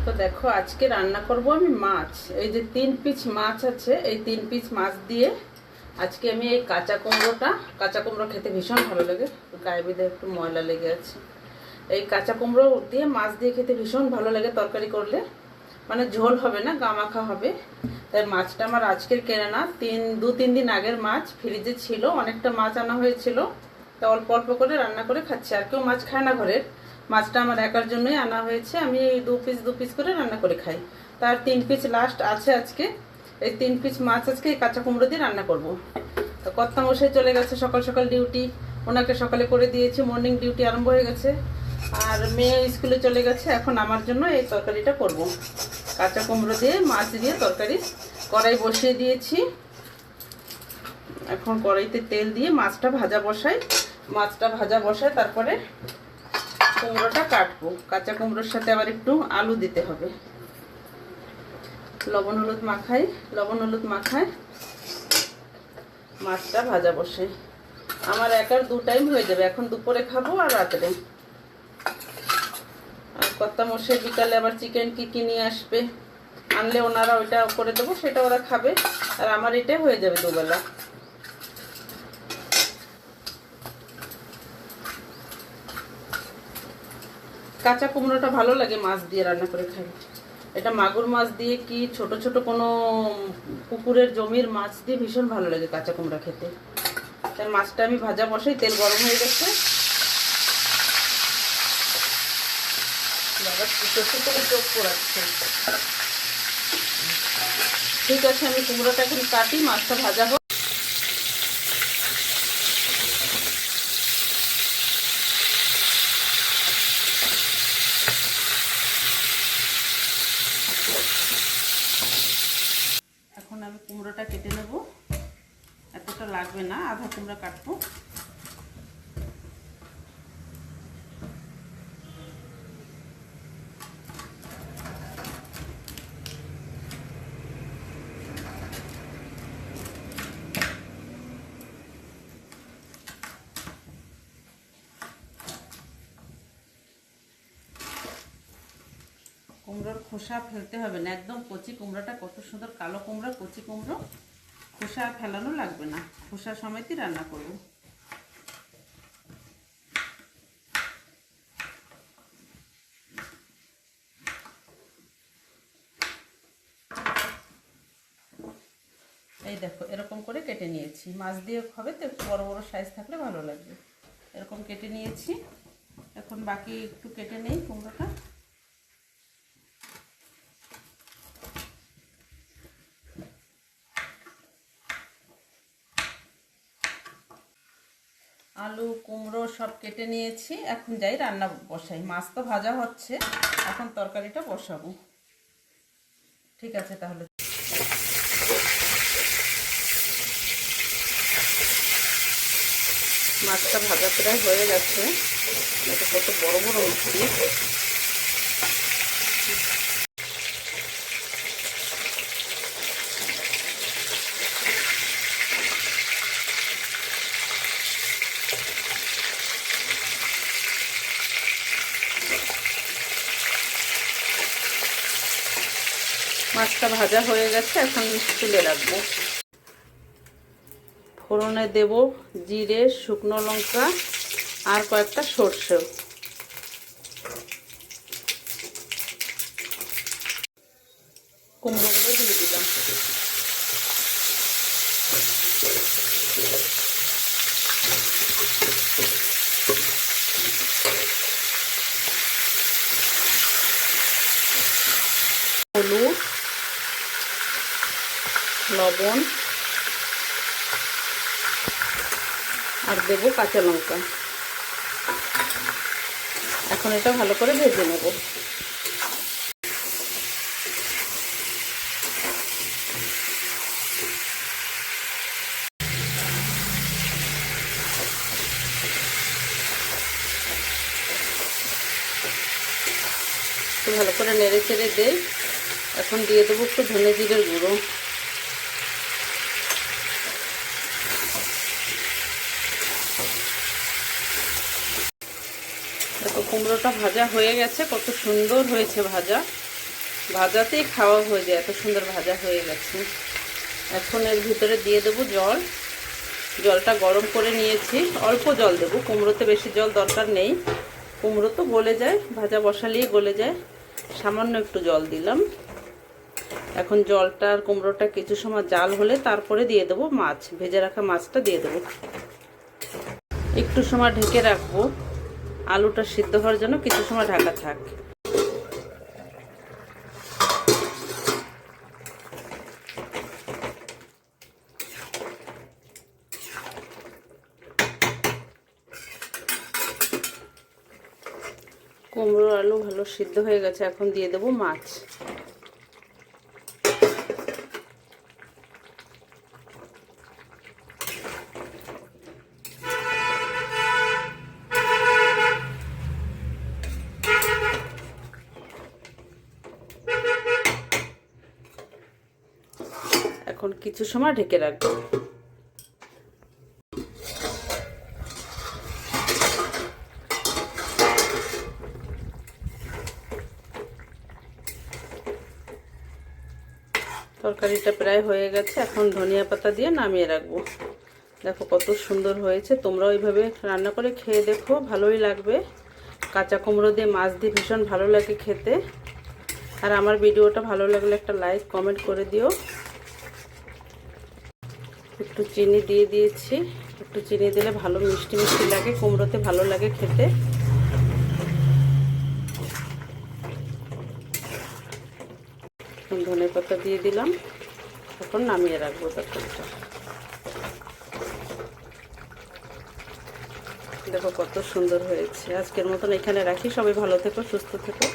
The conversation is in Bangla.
তো দেখো আজকে রান্না করব আমি মাছ। এই যে 3 পিস মাছ আছে, এই 3 পিস মাছ দিয়ে আজকে আমি এই কাঁচা কুমড়ো খেতে ভীষণ ভালো লাগে। গায়ে বেঁধে একটু ময়লা লেগে আছে। এই কাঁচা কুমড়ো দিয়ে মাছ দিয়ে খেতে ভীষণ ভালো লাগে তরকারি করলে, মানে ঝোল হবে না, গামাখা হবে। তাই মাছটা আমার আজকের কেনা না, 2-3 দিন আগের মাছ ফ্রিজে ছিল, অনেকটা মাছ আনা হয়েছিল। তা অল্প অল্প করে রান্না করে খাচ্ছি। আর কেউ মাছ খায় না ঘরের, মাছটা আমার একার জন্যই আনা হয়েছে। আমি এই 2 পিস করে রান্না করে খাই। তার 3 পিস লাস্ট আছে আজকে। এই 3 পিস মাছ আজকে এই কাঁচা কুমড়ো দিয়ে রান্না করব। তো কর্তামশাই চলে গেছে সকাল সকাল ডিউটি, ওনাকে সকালে করে দিয়েছি, মর্নিং ডিউটি আরম্ভ হয়ে গেছে। আর মেয়ে স্কুলে চলে গেছে। এখন আমার জন্য এই তরকারিটা করব, কাঁচা কুমড়ো দিয়ে মাছ দিয়ে তরকারি। কড়াই বসিয়ে দিয়েছি, এখন কড়াইতে তেল দিয়ে মাছটা ভাজা বসাই। তারপরে কুমড়োটা কাটবো। কাঁচা কুমড়োর সাথে আবার একটু আলু দিতে হবে। লবণ হলুদ মাখাই মাছটা ভাজা বসাই। আমার একার 2 টাইম হয়ে যাবে, এখন দুপুরে খাবো আর রাত্রে। আর কর্তামশাই বিকালে আবার চিকেন কি নিয়ে আসবে, আনলে ওনারা ওইটা করে দেবো, সেটা ওরা খাবে। আর আমার এটাই হয়ে যাবে দুবেলা। কাঁচা কুমড়োটা ভালো লাগে মাছ দিয়ে রান্না করে খাই। এটা মাগুর মাছ দিয়ে কি ছোট ছোট কোনো পুকুরের জমির মাছ দিয়ে ভীষণ ভালো লাগে কাঁচা কুমড়া খেতে। তার মাছটা আমি ভাজা বসাই, তেল গরম হয়ে গেছে। চোখ পোড়াচ্ছে। ঠিক আছে, আমি কুমড়োটা এখন কাটি, মাছটা ভাজা হোক। এখন আমি কুমড়োটা কেটে নেব, এতটা লাগবে না, আধা কুমড়া কাটবো। কুমড়োর খোসা ফেলতে হবে না, একদম কচি কুমড়োটা কত সুন্দর কালো কুমড়ো, কচি কুমড়ো, খোসা ফেলানো লাগবে না, খোসা সমেতই রান্না করব। এই দেখো এরকম করে কেটে নিয়েছি। মাছ দিয়ে হবে তো একটু বড় বড় সাইজ থাকলে ভালো লাগবে। এরকম কেটে নিয়েছি। এখন বাকি একটু কেটে নেই কুমড়োটা। আলু কুমড়ো সব কেটে নিয়েছি, এখন যাই রান্না বসাই। মাছ তো ভাজা হচ্ছে, এখন তরকারিটা বসাবো। ঠিক আছে তাহলে। মাছটা ভাজা প্রায় হয়ে গেছে। এটা কত বড় বড় মিষ্টি। মাছটা ভাজা হয়ে গেছে, এখন তুলে রাখবো। ফোড়নে দেব জিরে, শুকনো লঙ্কা আর কয়েকটা সর্ষে। কুমড়োগুলো দিয়ে দিলাম। হলুদ, লবণ আর দেবো কাঁচা লঙ্কা। এখন এটা ভালো করে ভেজে নেব। ভালো করে নেড়ে চেড়ে দেই। এখন দিয়ে দেবো একটু ধনে জিরের গুঁড়ো। দেখো কুমড়োটা ভাজা হয়ে গেছে, কত সুন্দর হয়েছে ভাজা। ভাজাতেই খাওয়া হয়ে যায়, এত সুন্দর ভাজা হয়ে গেছে। এখন এর ভিতরে দিয়ে দেবো জল। জলটা গরম করে নিয়েছি, অল্প জল দেবো, কুমড়োতে বেশি জল দরকার নেই, কুমড়ো তো গলে যায়, ভাজা বসালেই গলে যায়। সামান্য একটু জল দিলাম। এখন জলটা আর কুমড়োটা কিছু সময় জাল হলে তারপরে দিয়ে দেবো মাছ, ভেজে রাখা মাছটা দিয়ে দেবো। একটু সময় ঢেকে রাখবো, আলুটা সিদ্ধ হওয়ার জন্য কিছু সময় ঢাকা থাক। কুমড়ো আলু ভালো সিদ্ধ হয়ে গেছে, এখন দিয়ে দেবো মাছ। এখন কিছু সময় ঢেকে রাখবো। তরকারিটা প্রায় হয়ে গেছে, এখন ধনিয়া পাতা দিয়ে নামিয়ে রাখবো। দেখো কত সুন্দর হয়েছে, তোমরাও এইভাবে রান্না করে খেয়ে দেখো, ভালোই লাগবে। কাঁচা কুমড়ো দিয়ে মাছ দিয়ে ভীষণ ভালো লাগে খেতে। আর আমার ভিডিওটা ভালো লাগলে একটা লাইক কমেন্ট করে দিও। একটু চিনি দিয়ে দিয়েছি, একটু চিনি দিলে ভালো মিষ্টি মিষ্টি লাগে, কুমড়োতে ভালো লাগে খেতে। ধনে পাতা দিয়ে দিলাম, এখন নামিয়ে রাখবো তরকারিটা। দেখো কত সুন্দর হয়েছে। আজকের মতন এখানে রাখি, সবাই ভালো থেকো, সুস্থ থেকো।